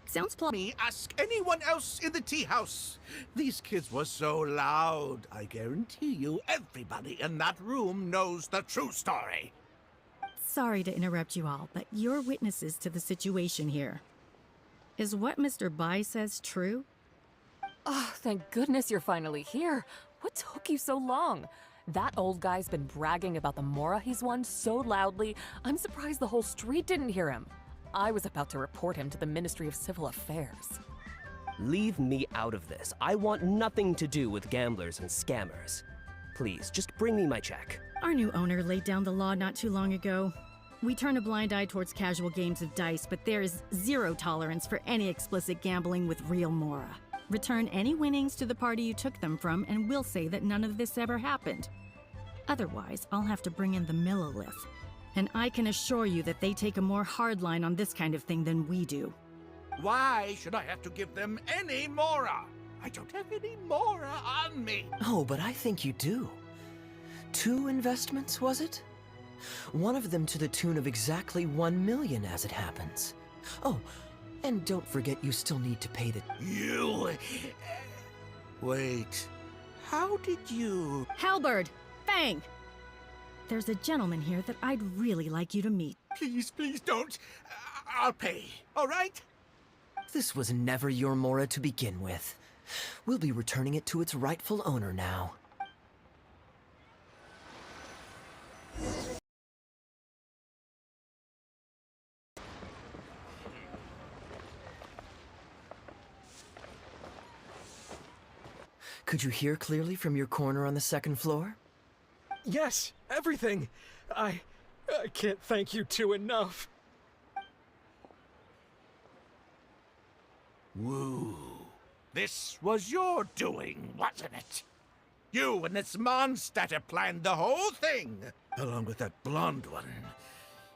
Speaker 2: Sounds plausible.
Speaker 12: Ask anyone else in the tea house. These kids were so loud. I guarantee you everybody in that room knows the true story.
Speaker 2: Sorry to interrupt you all, but you're witnesses to the situation here. Is what Mr. Bai says true?
Speaker 9: Oh, thank goodness you're finally here. What took you so long? That old guy's been bragging about the Mora he's won so loudly, I'm surprised the whole street didn't hear him. I was about to report him to the Ministry of Civil Affairs.
Speaker 10: Leave me out of this. I want nothing to do with gamblers and scammers. Please, just bring me my check.
Speaker 2: Our new owner laid down the law not too long ago. We turn a blind eye towards casual games of dice, but there is zero tolerance for any explicit gambling with real Mora. Return any winnings to the party you took them from, and we'll say that none of this ever happened. Otherwise, I'll have to bring in the Millilith. And I can assure you that they take a more hard line on this kind of thing than we do.
Speaker 12: Why should I have to give them any Mora? I don't have any Mora on me.
Speaker 3: Oh, but I think you do. 2 investments, was it? One of them to the tune of exactly 1 million as it happens. Oh, and don't forget you still need to pay the...
Speaker 12: You... Wait. How did you...
Speaker 2: Halberd! Fang! There's a gentleman here that I'd really like you to meet.
Speaker 12: Please don't. I'll pay, all right?
Speaker 3: This was never your Mora to begin with. We'll be returning it to its rightful owner now. Could you hear clearly from your corner on the 2nd floor?
Speaker 8: Yes, everything. I can't thank you two enough.
Speaker 12: Woo. This was your doing, wasn't it? You and this monster planned the whole thing, along with that blonde one.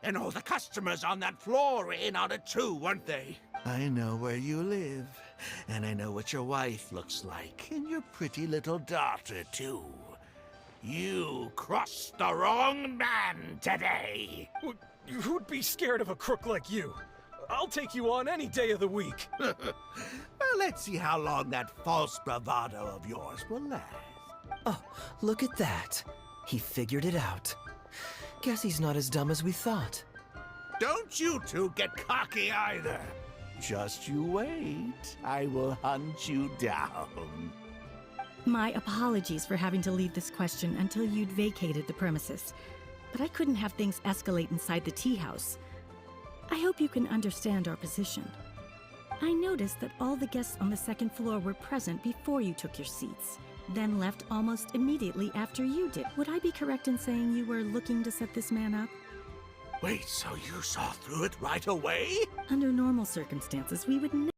Speaker 12: And all the customers on that floor were in on it too, weren't they? I know where you live, and I know what your wife looks like, and your pretty little daughter too. You crossed the wrong man today.
Speaker 8: Who'd be scared of a crook like you? I'll take you on any day of the week.
Speaker 12: Well, let's see how long that false bravado of yours will last.
Speaker 3: Oh, look at that. He figured it out. Guess he's not as dumb as we thought.
Speaker 12: Don't you two get cocky either. Just you wait. I will hunt you down.
Speaker 2: My apologies for having to leave this question until you'd vacated the premises. But I couldn't have things escalate inside the tea house. I hope you can understand our position. I noticed that all the guests on the 2nd floor were present before you took your seats, then left almost immediately after you did. Would I be correct in saying you were looking to set this man up?
Speaker 12: Wait, so you saw through it right away?
Speaker 2: Under normal circumstances, we would never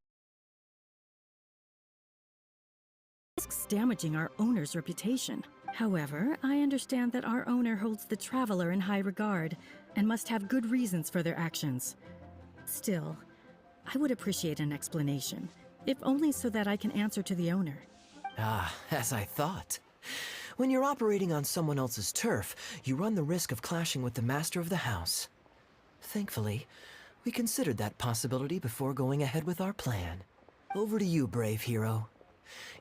Speaker 2: risk damaging our owner's reputation. However, I understand that our owner holds the Traveler in high regard and must have good reasons for their actions. Still, I would appreciate an explanation, if only so that I can answer to the owner.
Speaker 3: Ah, as I thought. When you're operating on someone else's turf, you run the risk of clashing with the master of the house. Thankfully, we considered that possibility before going ahead with our plan. Over to you, brave hero.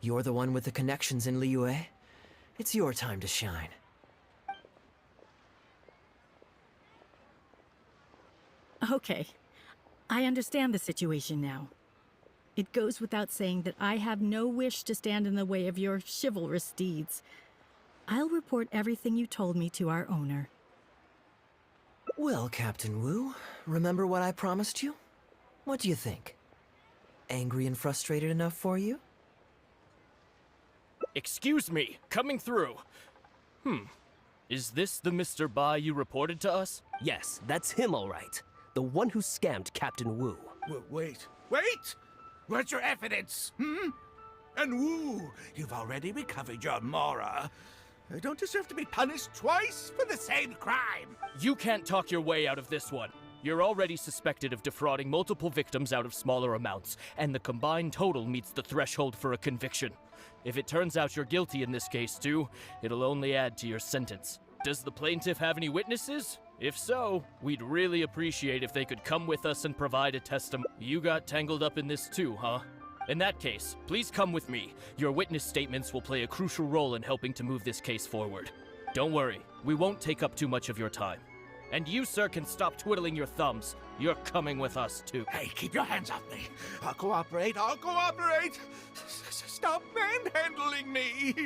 Speaker 3: You're the one with the connections in Liyue. It's your time to shine.
Speaker 2: Okay, I understand the situation now. It goes without saying that I have no wish to stand in the way of your chivalrous deeds. I'll report everything you told me to our owner.
Speaker 3: Well, Captain Wu, remember what I promised you? What do you think? Angry and frustrated enough for you?
Speaker 13: Excuse me, coming through. Is this the Mr. Bai you reported to us?
Speaker 10: Yes, that's him all right. The one who scammed Captain Wu.
Speaker 12: Wait! Where's your evidence? And Wu, you've already recovered your Mora. I don't deserve to be punished twice for the same crime.
Speaker 13: You can't talk your way out of this one. You're already suspected of defrauding multiple victims out of smaller amounts, and the combined total meets the threshold for a conviction. If it turns out you're guilty in this case too, it'll only add to your sentence. Does the plaintiff have any witnesses? If so, we'd really appreciate if they could come with us and provide a testimony. You got tangled up in this too, huh? In that case, please come with me. Your witness statements will play a crucial role in helping to move this case forward. Don't worry, we won't take up too much of your time. And you, sir, can stop twiddling your thumbs. You're coming with us, too.
Speaker 12: Hey, keep your hands off me. I'll cooperate. Stop manhandling me.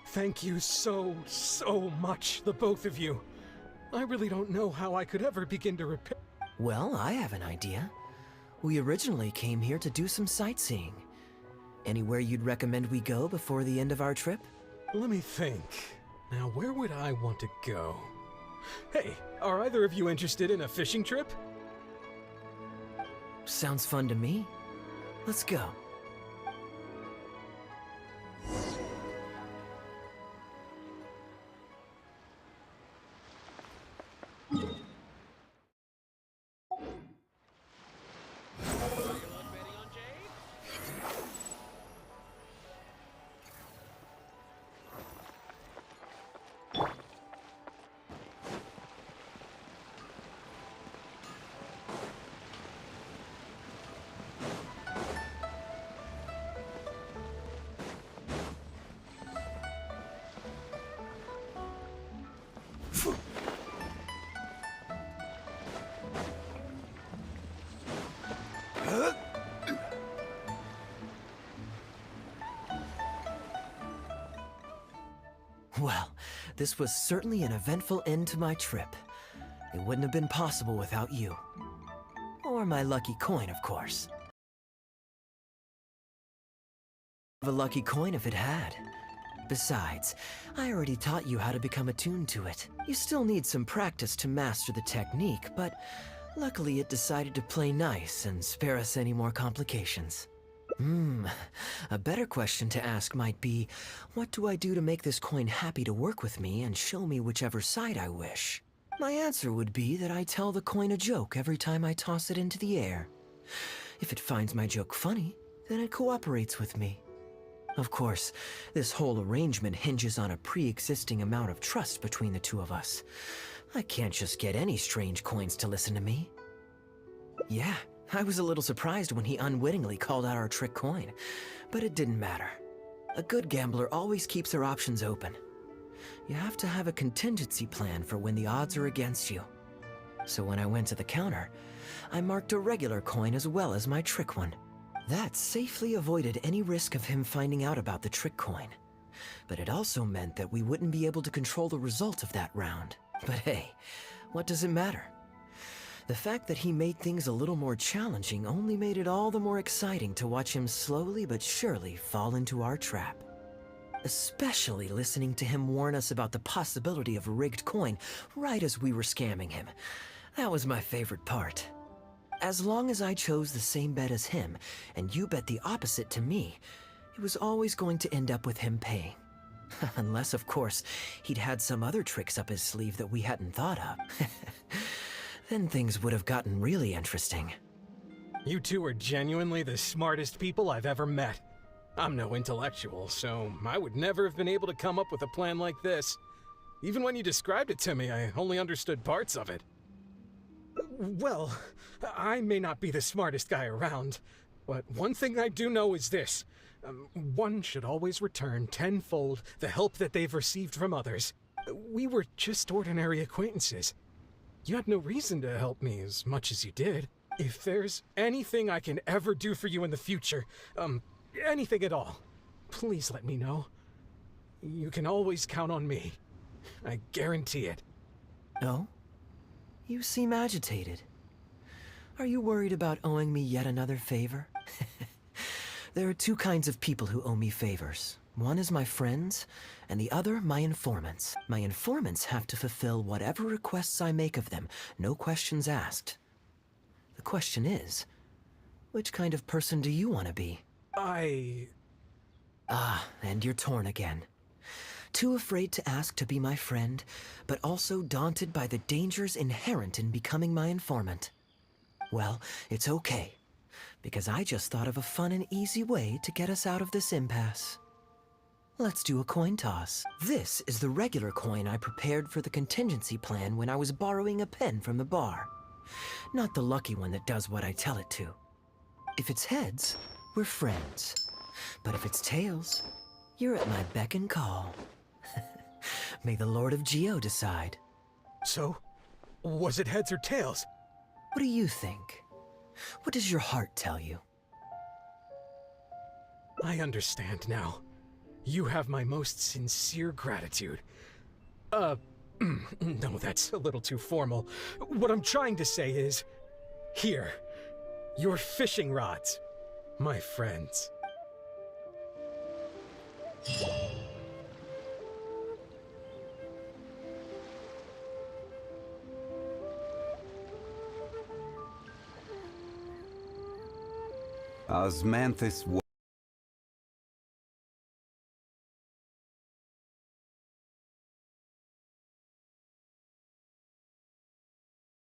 Speaker 8: Thank you so much, the both of you. I really don't know how I could ever begin to repay.
Speaker 3: Well, I have an idea. We originally came here to do some sightseeing. Anywhere you'd recommend we go before the end of our trip?
Speaker 8: Let me think. Now, where would I want to go? Hey, are either of you interested in a fishing trip?
Speaker 3: Sounds fun to me. Let's go. Well, this was certainly an eventful end to my trip. It wouldn't have been possible without you. Or my lucky coin, of course. A lucky coin if it had. Besides, I already taught you how to become attuned to it. You still need some practice to master the technique, but luckily it decided to play nice and spare us any more complications. A better question to ask might be, what do I do to make this coin happy to work with me and show me whichever side I wish? My answer would be that I tell the coin a joke every time I toss it into the air. If it finds my joke funny, then it cooperates with me. Of course, this whole arrangement hinges on a pre-existing amount of trust between the two of us. I can't just get any strange coins to listen to me. Yeah, I was a little surprised when he unwittingly called out our trick coin, but it didn't matter. A good gambler always keeps their options open. You have to have a contingency plan for when the odds are against you. So when I went to the counter, I marked a regular coin as well as my trick one. That safely avoided any risk of him finding out about the trick coin. But it also meant that we wouldn't be able to control the result of that round. But hey, what does it matter? The fact that he made things a little more challenging only made it all the more exciting to watch him slowly but surely fall into our trap. Especially listening to him warn us about the possibility of a rigged coin right as we were scamming him. That was my favorite part. As long as I chose the same bet as him, and you bet the opposite to me, it was always going to end up with him paying. Unless, of course, he'd had some other tricks up his sleeve that we hadn't thought of. Then things would have gotten really interesting.
Speaker 8: You two are genuinely the smartest people I've ever met. I'm no intellectual, so I would never have been able to come up with a plan like this. Even when you described it to me, I only understood parts of it. Well, I may not be the smartest guy around, but one thing I do know is this. One should always return tenfold the help that they've received from others. We were just ordinary acquaintances. You had no reason to help me as much as you did. If there's anything I can ever do for you in the future, anything at all, please let me know. You can always count on me. I guarantee it.
Speaker 3: No? You seem agitated. Are you worried about owing me yet another favor? There are two kinds of people who owe me favors. One is my friends, and the other my informants. My informants have to fulfill whatever requests I make of them, no questions asked. The question is, which kind of person do you want to be? Ah, and you're torn again. Too afraid to ask to be my friend, but also daunted by the dangers inherent in becoming my informant. Well, it's okay, because I just thought of a fun and easy way to get us out of this impasse. Let's do a coin toss. This is the regular coin I prepared for the contingency plan when I was borrowing a pen from the bar. Not the lucky one that does what I tell it to. If it's heads, we're friends. But if it's tails, you're at my beck and call. May the Lord of Geo decide.
Speaker 8: So, was it heads or tails?
Speaker 3: What do you think? What does your heart tell you?
Speaker 8: I understand now. You have my most sincere gratitude. No, that's a little too formal. What I'm trying to say is, here, your fishing rods, my friends.
Speaker 14: Osmanthus